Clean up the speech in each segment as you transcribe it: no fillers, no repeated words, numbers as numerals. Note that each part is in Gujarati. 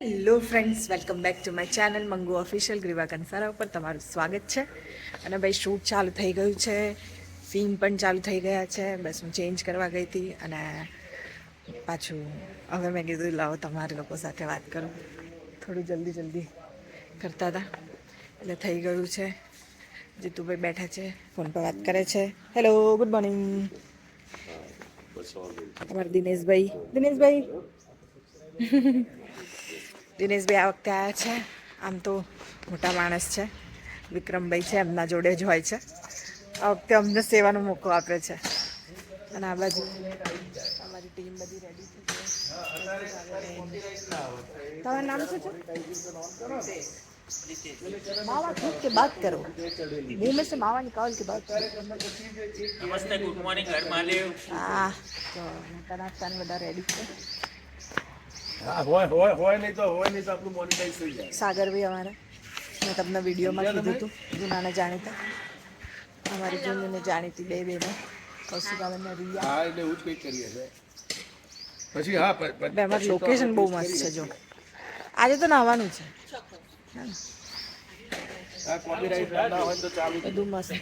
Hello friends, welcome back to my channel Mangu official. Greeva Kansara ઉપર તમારું સ્વાગત છે. અને ભાઈ શૂટ ચાલુ થઈ ગયું છે, સીન પણ ચાલુ થઈ ગયા છે. બસ હું ચેન્જ કરવા ગઈ હતી અને પાછું હવે મેં કીધું લાવો તમારા લોકો સાથે વાત કરું. થોડું જલ્દી કરતા હતા એટલે થઈ ગયું છે. જીતુભાઈ બેઠા છે, ફોન પર વાત કરે છે. Hello, good morning. અમારા દિનેશભાઈ દિનેશભાઈ આ વખતે આવ્યા છે. આમ તો મોટા માણસ છે, વિક્રમભાઈ છે, એમના જોડે જ હોય છે. આ વખતે અમને સેવાનો મોકો આપે છે. અને આ બાજુ અમારી ટીમ બધી રેડી છે. તમારું નામ શું છે? मावा खुद के बात करो, मुंह में से मावा निकाल के बात करो. નમસ્તે, ગુડ મોર્નિંગ હર મહાદેવ. હા, તો નાસ્તાને બધા રેડી છે. હા, હોય નહીં તો આપણું મોનેટાઈઝ થઈ જાય. સાગરભાઈ અમારા, મેં તમને વિડીયોમાં કીધું હતું, જૂનાને જાણીતા, અમારી જૂનીને જાણીતી બે બેનો, કૌશિકાબેન ને રિયા. હા, એટલે એવું જ કંઈક કરીએ છે. પછી હા, બે અમારું લોકેશન બહુ મસ્ત છે. જો આજે તો નાહવાનું છે, હા, કોપીરાઈટ ના હોય તો ચાલુ. બધું મસ્ત છે.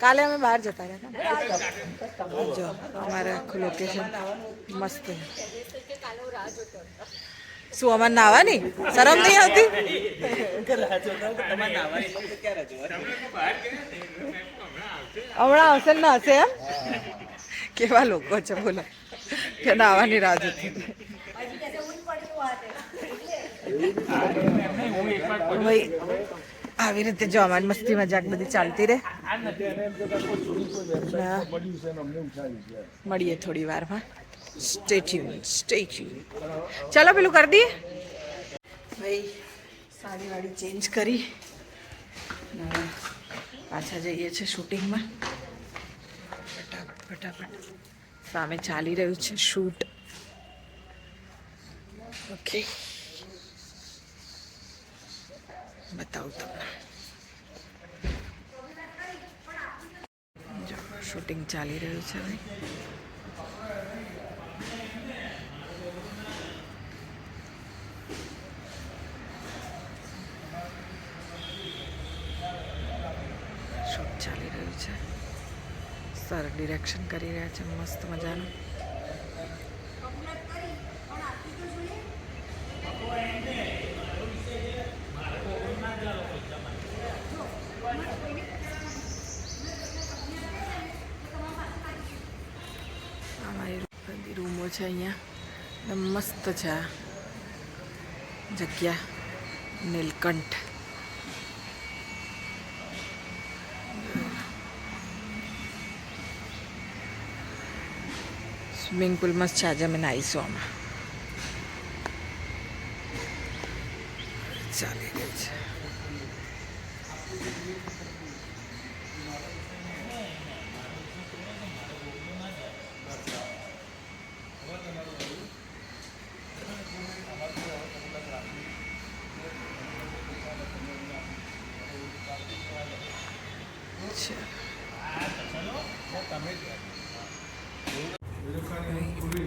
કાલે અમે બહાર જતા રહ્યા હતા. જો અમારે આખું લોકેશન મસ્ત છે. શું અમારે નાહવાની શરમ નહીં આવતી? હમણાં આવશે ને હશે એમ? કેવા લોકો છે બોલો, કે નાહવાની રાહ જોતી. ભાઈ આવી રીતે જો અમારી મસ્તી મજાક બધી ચાલતી રહે. મળીએ થોડી વારમાં. Stay tune. ચાલો પેલું કરી દઈએ. ભાઈ સાડી વાડી ચેન્જ કરી પાછા જઈએ છીએ શૂટિંગમાં. ફટાફટ સામે ચાલી રહ્યું છે શૂટ. ઓકે, બતાવું તમને. જો શૂટિંગ ચાલી રહ્યું છે ભાઈ. શૂટ ચાલી રહ્યું છે. સર ડિરેક્શન કરી રહ્યા છે મસ્ત મજાનું. બધી રૂમો છે અહીંયા, મસ્ત છે આ જગ્યા. નીલકંઠ સ્વિમિંગ પુલ મસ્ત છે. આજે અમે નાહીશું આમાં. ચાલી રહી છે.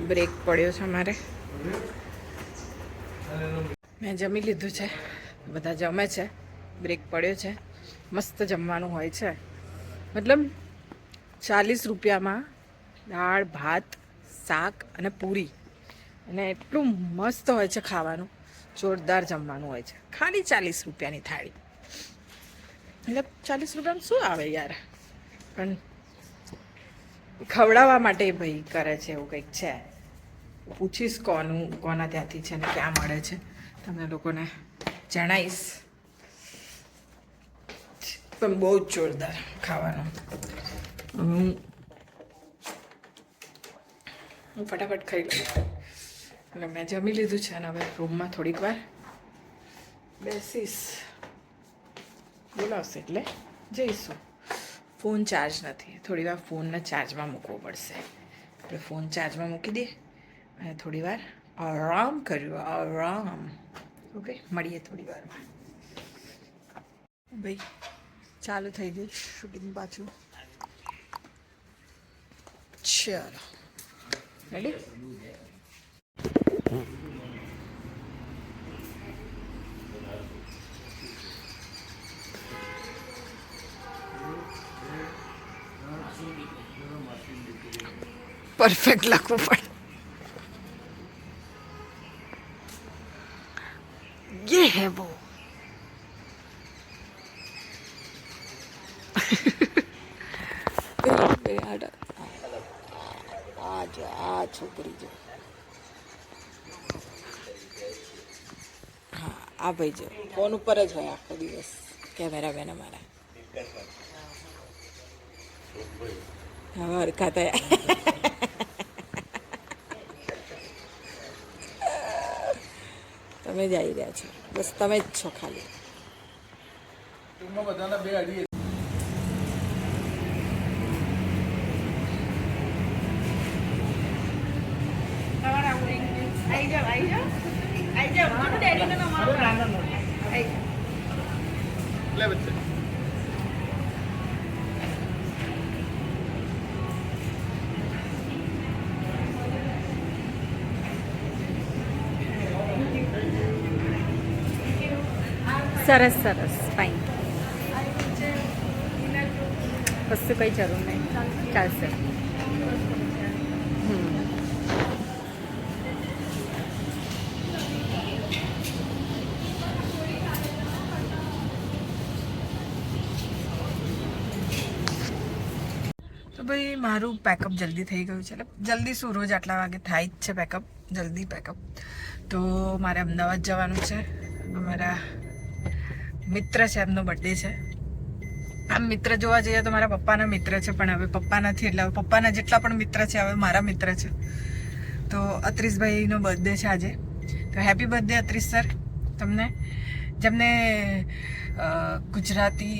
બ્રેક પડ્યો છે અમારે. મેં જમી લીધું છે, બધા જમે છે. બ્રેક પડ્યો છે. મસ્ત જમવાનું હોય છે, મતલબ 40 રૂપિયામાં દાળ ભાત શાક અને પૂરી, અને એટલું મસ્ત હોય છે ખાવાનું. જોરદાર જમવાનું હોય છે. ખાલી 40 રૂપિયાની થાળી. એટલે 40 રૂપિયામાં શું આવે યાર, પણ ખવડાવવા માટે ભાઈ કરે છે એવું કંઈક છે. પૂછીશ કોના ત્યાંથી છે ને ક્યાં મળે છે, તમને લોકોને જણાવીશ. પણ બહુ જ જોરદાર ખાવાનું. હું ફટાફટ ખાઈ લઉં. એટલે મેં જમી લીધું છે અને હવે રૂમમાં થોડીક વાર બેસીશ. બોલાવશે એટલે જઈશું. ફોન ચાર્જ નથી, થોડી વાર ફોનને ચાર્જમાં મૂકવો પડશે. આપણે ફોન ચાર્જમાં મૂકી દઈએ અને થોડી વાર આરામ કર્યો. આરામ. ઓકે, મળીએ થોડી વારમાં. ભાઈ ચાલુ થઈ ગયું શૂટિંગ પાછું. ચાલો રેડી. પરફેક્ટ લખવું પડે. ये है वो. આ છોકરી જો, હા આ ભાઈ જો ફોન ઉપર જ હોય આખો દિવસ. કેમેરા બેન અમારા હવે હરખા થયા. તમે જ આવી રહ્યા છો, બસ તમે જ છો ખાલી. બધાના બે અડી લે બચ્ચે. સરસ સરસ ફાઇન. કશું કંઈ જરૂર નહીં, ચાલશે. તો ભાઈ મારું પેકઅપ જલ્દી થઈ ગયું છે. એટલે જલ્દી શું, રોજ આટલા વાગે થાય જ છે પેકઅપ, જલ્દી પેકઅપ. તો મારે અમદાવાદ જવાનું છે. અમારા મિત્ર છે, એમનો બર્થડે છે. આમ મિત્ર જોવા જઈએ તો મારા પપ્પાના મિત્ર છે, પણ હવે પપ્પા નથી, એટલે હવે પપ્પાના જેટલા પણ મિત્ર છે હવે મારા મિત્ર છે. તો અત્રીસભાઈનો બર્થડે છે આજે. તો હેપી બર્થડે અત્રીસ સર તમને, જેમને ગુજરાતી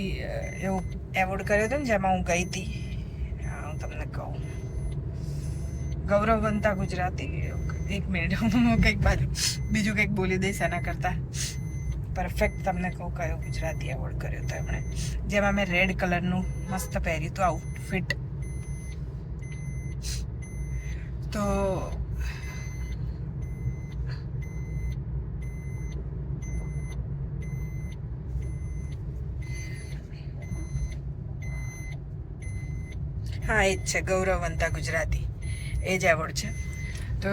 એવો એવોર્ડ કર્યો હતો ને, જેમાં હું ગઈ હતી. હું તમને કહું, ગૌરવવંતા ગુજરાતી. એક મિનિટ, હું કંઈક બીજું કંઈક બોલી દઈશ એના કરતાં. પરફેક્ટ તમને કહું કયો ગુજરાતી એવોર્ડ કર્યો હતો એમણે, જેમાં મેં રેડ કલરનું મસ્ત પહેર્યું હતું આઉટફિટ. તો હા એ જ છે, ગૌરવવંતા ગુજરાતી, એ જ એવોર્ડ છે. તો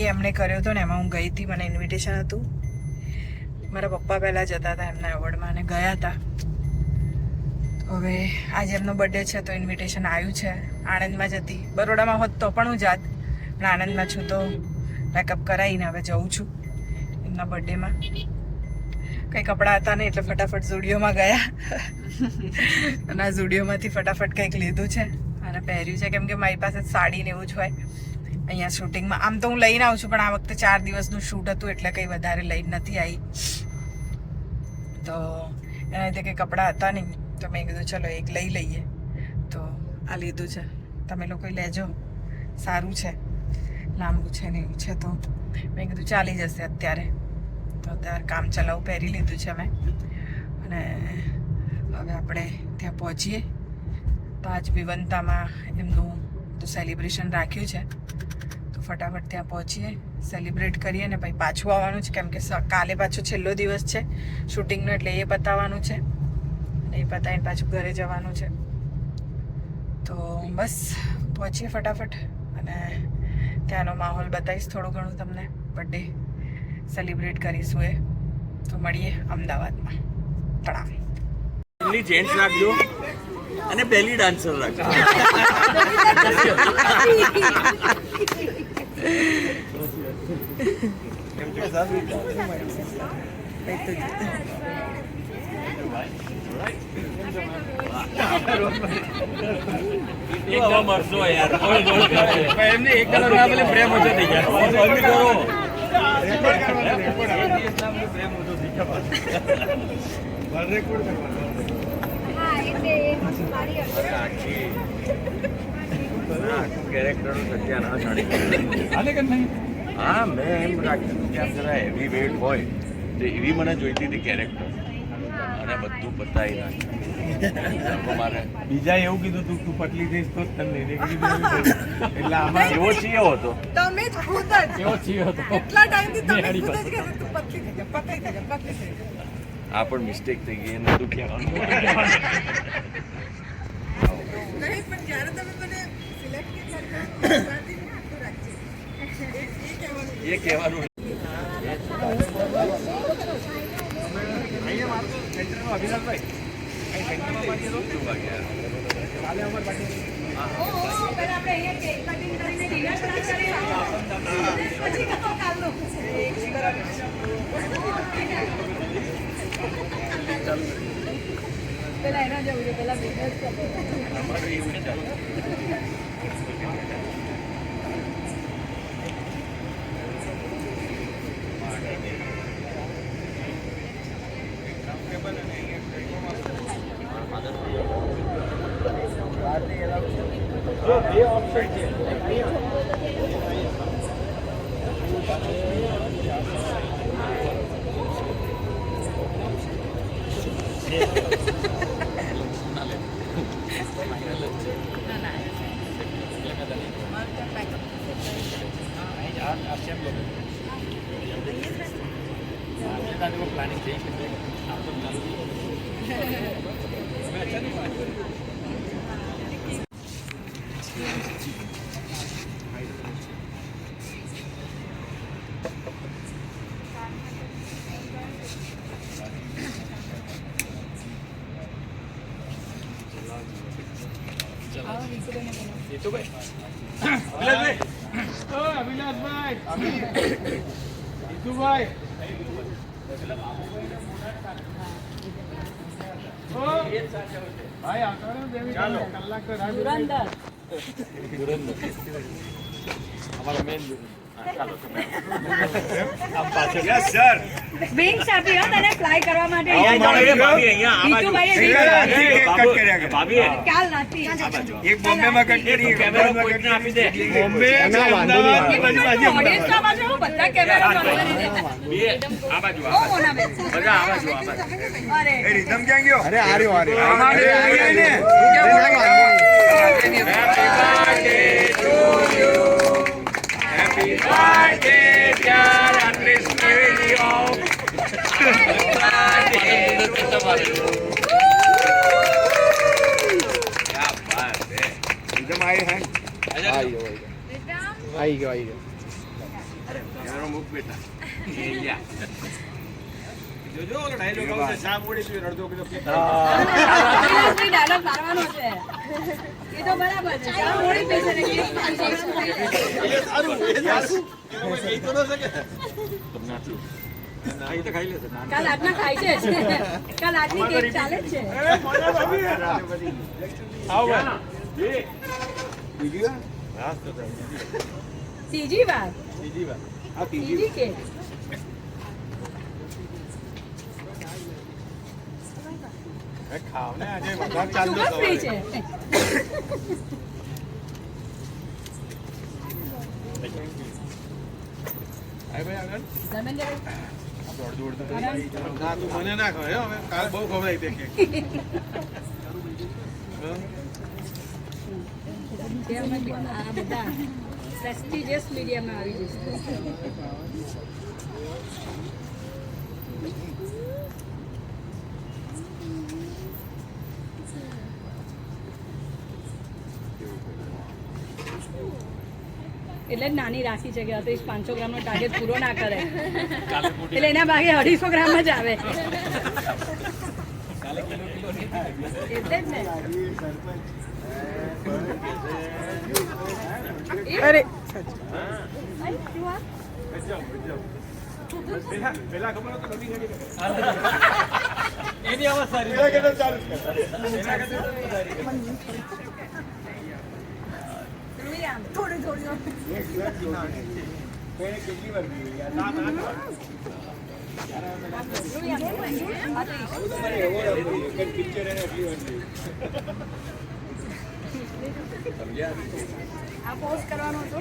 એ એમણે કર્યો હતો ને, એમાં હું ગઈ હતી. મને ઇન્વિટેશન હતું. મારા પપ્પા પહેલાં જતા હતા એમના એવોર્ડમાં અને ગયા હતા. હવે આજે એમનો બર્થડે છે તો ઇન્વિટેશન આવ્યું છે. આણંદમાં જ હતી, બરોડામાં હોત તો પણ હું જાત, પણ આણંદમાં છું તો પેકઅપ કરાવીને હવે જઉં છું એમના બર્થડેમાં. કંઈ કપડાં હતા નહીં એટલે ફટાફટ ઝુડિયોમાં ગયા અને આ ઝુડિયોમાંથી ફટાફટ કંઈક લીધું છે અને પહેર્યું છે, કેમ કે મારી પાસે સાડી ને એવું જ હોય અહીંયા શૂટિંગમાં. આમ તો હું લઈને આવું છું, પણ આ વખતે 4 દિવસનું શૂટ હતું એટલે કંઈ વધારે લઈને નથી આવી. તો એના લીધે કંઈ કપડાં હતા નહીં, તો મેં કીધું ચલો એક લઈ લઈએ. તો આ લીધું છે, તમે લોકો લેજો, સારું છે, લાંબુ છે ને એવું છે. તો મેં કીધું ચાલી જશે અત્યારે. તો અત્યારે કામ ચલાવું પહેરી લીધું છે મેં. અને હવે આપણે ત્યાં પહોંચીએ. 5 વિવંતામાં એમનું તો સેલિબ્રેશન રાખ્યું છે, તો ફટાફટ ત્યાં પહોંચીએ, સેલિબ્રેટ કરીએ ને પછી પાછું આવવાનું છે, કેમ કે કાલે પાછો છેલ્લો દિવસ છે શૂટિંગનો, એટલે એ પતાવવાનું છે અને એ પતાવીને પાછું ઘરે જવાનું છે. તો બસ પહોંચીએ ફટાફટ અને ત્યાંનો માહોલ બતાવીશ થોડું ઘણું તમને. બર્થડે સેલિબ્રેટ કરીશું એ. તો મળીએ અમદાવાદમાં. તળાવ પહેલી જેન્ટ્સ રાખજો અને પહેલી ડાન્સર રાખજો. મરશો યાર, એમને એક કલર ના પેલે પ્રેમ ઓછો થઈ ગયા. કેરેક્ટરનું સત્યાનાશ આની. હા, મેં એમ રાખ્યું કે આમ જરા હેવી વેઇટ હોય તો એવી મને જોઈતી હતી કેરેક્ટર, અને બધું પતાવી નાખ્યું મારે. બીજા એવું કીધું તું પતલી થઈશ તો જ તને એટલે આમાં એવો ચિયો હતો. તમે જ ખુદ જ એવો ચીયો હતો. એટલા ટાઈમથી તમે ખુદ જ કહેતા તું પતલી થઈ જા, પતલી થઈ જા, પતલી થઈ જા. આ પણ મિસ્ટેક થઈ ગઈ, એને તું કહેવાનું. નહીં, પણ જ્યારે તમે મને સિલેક્ટ કર્યા એ કહેવાનું વિંગ્સ આપી હો તને ફ્લાય કરવા માટે કાલ રાત્રિ એક બોમ્બેમાં કટ કરી કેમેરા કોઈને આપી દે બોમ્બે ઓડિયન્સના બાજુ બધા કેમેરા આ બાજુ બધા આ બાજુ અરે એ રીધમ ક્યાં ગયો? અરે આ રહ્યો happy birthday to you happy birthday dear Andres Cavelio Ridham આવી હે આવી ગયો યારો મુક બેટા એ લ્યા જોજો ઓલો ડાયલોગ આવશે શા મોડી તું અડધો કિલો કેક ડાયલોગ મારવાનો છે એ તો બરાબર છે ચાલો મોડી પૈસે ને કેક એ સારું એ તો ન શકે ના એ તો ખાઈ લેશે કાલ આજના ખાય છે કાલ આજની કેક ચાલે જ છે આવો ભાઈ બીજી હા તો ત્રીજી વાર બીજી વાર આ ત્રીજી કેક ખાવ ને આજે વધારે ચાલતો સુગર ફ્રી છે આય ભાઈ આગળ ધર્મેન્દ્ર ના તું મને ના ખવાય હવે કાલ બહુ ખવડાવી દે કે આ બધા પ્રેસ્ટિજિયસ મીડિયામાં આવી જશે એટલે જ નાની રાખી છે કે 500 ગ્રામનો ટાર્ગેટ પૂરો ના કરે એટલે એના ભાગે 250 ગ્રામ જ આવે એટલે જ ને અરે પેલા ખબર હતો નવી ગાડી એની આવાજ સારી પેલા કેતો ચાલુ થોડી કેટલી વાર ના પિક્ચર એને એટલી વાર આ પોસ્ટ કરવાનો હતો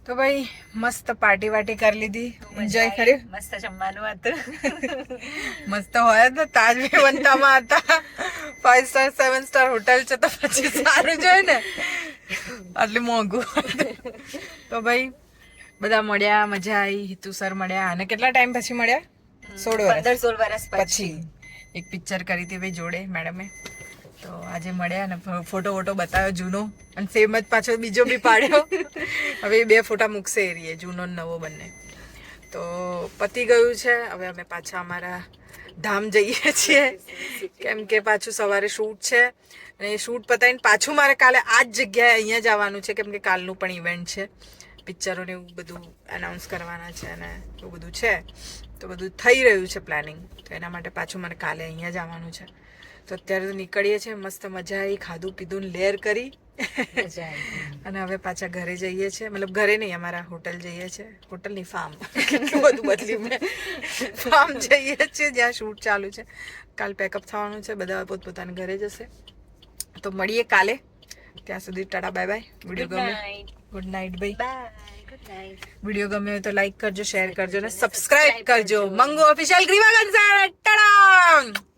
તો ભાઈ મસ્ત પાર્ટી વાર્ટી કરી લીધી એન્જોય કર્યું મસ્ત જમવાનું હતું મસ્ત હોય તો તાજ વિવંતામાં હતા 5 સ્ટાર 7 સ્ટાર હોટલ છે તો પછી સારું જોઈએ ને આટલું મોંઘું તો ભાઈ બધા મળ્યા મજા આવી હિતુ સર મળ્યા અને કેટલા ટાઈમ પછી મળ્યા 16 વર્ષ 16 વર્ષ પછી એક પિક્ચર કરી હતી ભાઈ જોડે મેડમે તો આજે મળ્યા ને ફોટો વોટો બતાવ્યો જૂનો અને સેમ જ પાછો બીજો બી પાડ્યો. હવે એ 2 ફોટા મૂકશે એ રહીએ, જૂનો ને નવો બંને. તો પતી ગયું છે. હવે અમે પાછા અમારા ધામ જઈએ છીએ, કેમ કે પાછું સવારે શૂટ છે અને એ શૂટ પતાવીને પાછું મારે કાલે આ જ જગ્યાએ અહીંયા જ આવવાનું છે, કેમ કે કાલનું પણ ઇવેન્ટ છે, પિક્ચરોને એવું બધું એનાઉન્સ કરવાના છે અને એવું બધું છે. તો બધું થઈ રહ્યું છે પ્લાનિંગ, તો એના માટે પાછું મારે કાલે અહીંયા જ આવવાનું છે. તો અત્યારે તો નીકળીએ છીએ, મસ્ત મજા આવી, ખાધું પીધું લેર કરી અને હવે પાછા ઘરે જઈએ છીએ. મતલબ ઘરે નહીં, અમારા હોટલ જઈએ છીએ. હોટલ નહીં, ફાર્મ. કેટલું બધું બદલ્યું મેં. ફાર્મ જઈએ છીએ જ્યાં શૂટ ચાલુ છે. કાલ પેકઅપ થવાનું છે, બધા પોતપોતાના ઘરે જશે. તો મળીએ કાલે. ત્યાં સુધી ટાટા બાય બાય. વિડીયો ગમે, ગુડ નાઇટ ભાઈ. વિડીયો ગમે હોય તો લાઈક કરજો, શેર કરજો અને સબસ્ક્રાઇબ કરજો. મંગુ ઓફિશિયલ ગ્રીવા કંસારા. ટાટા.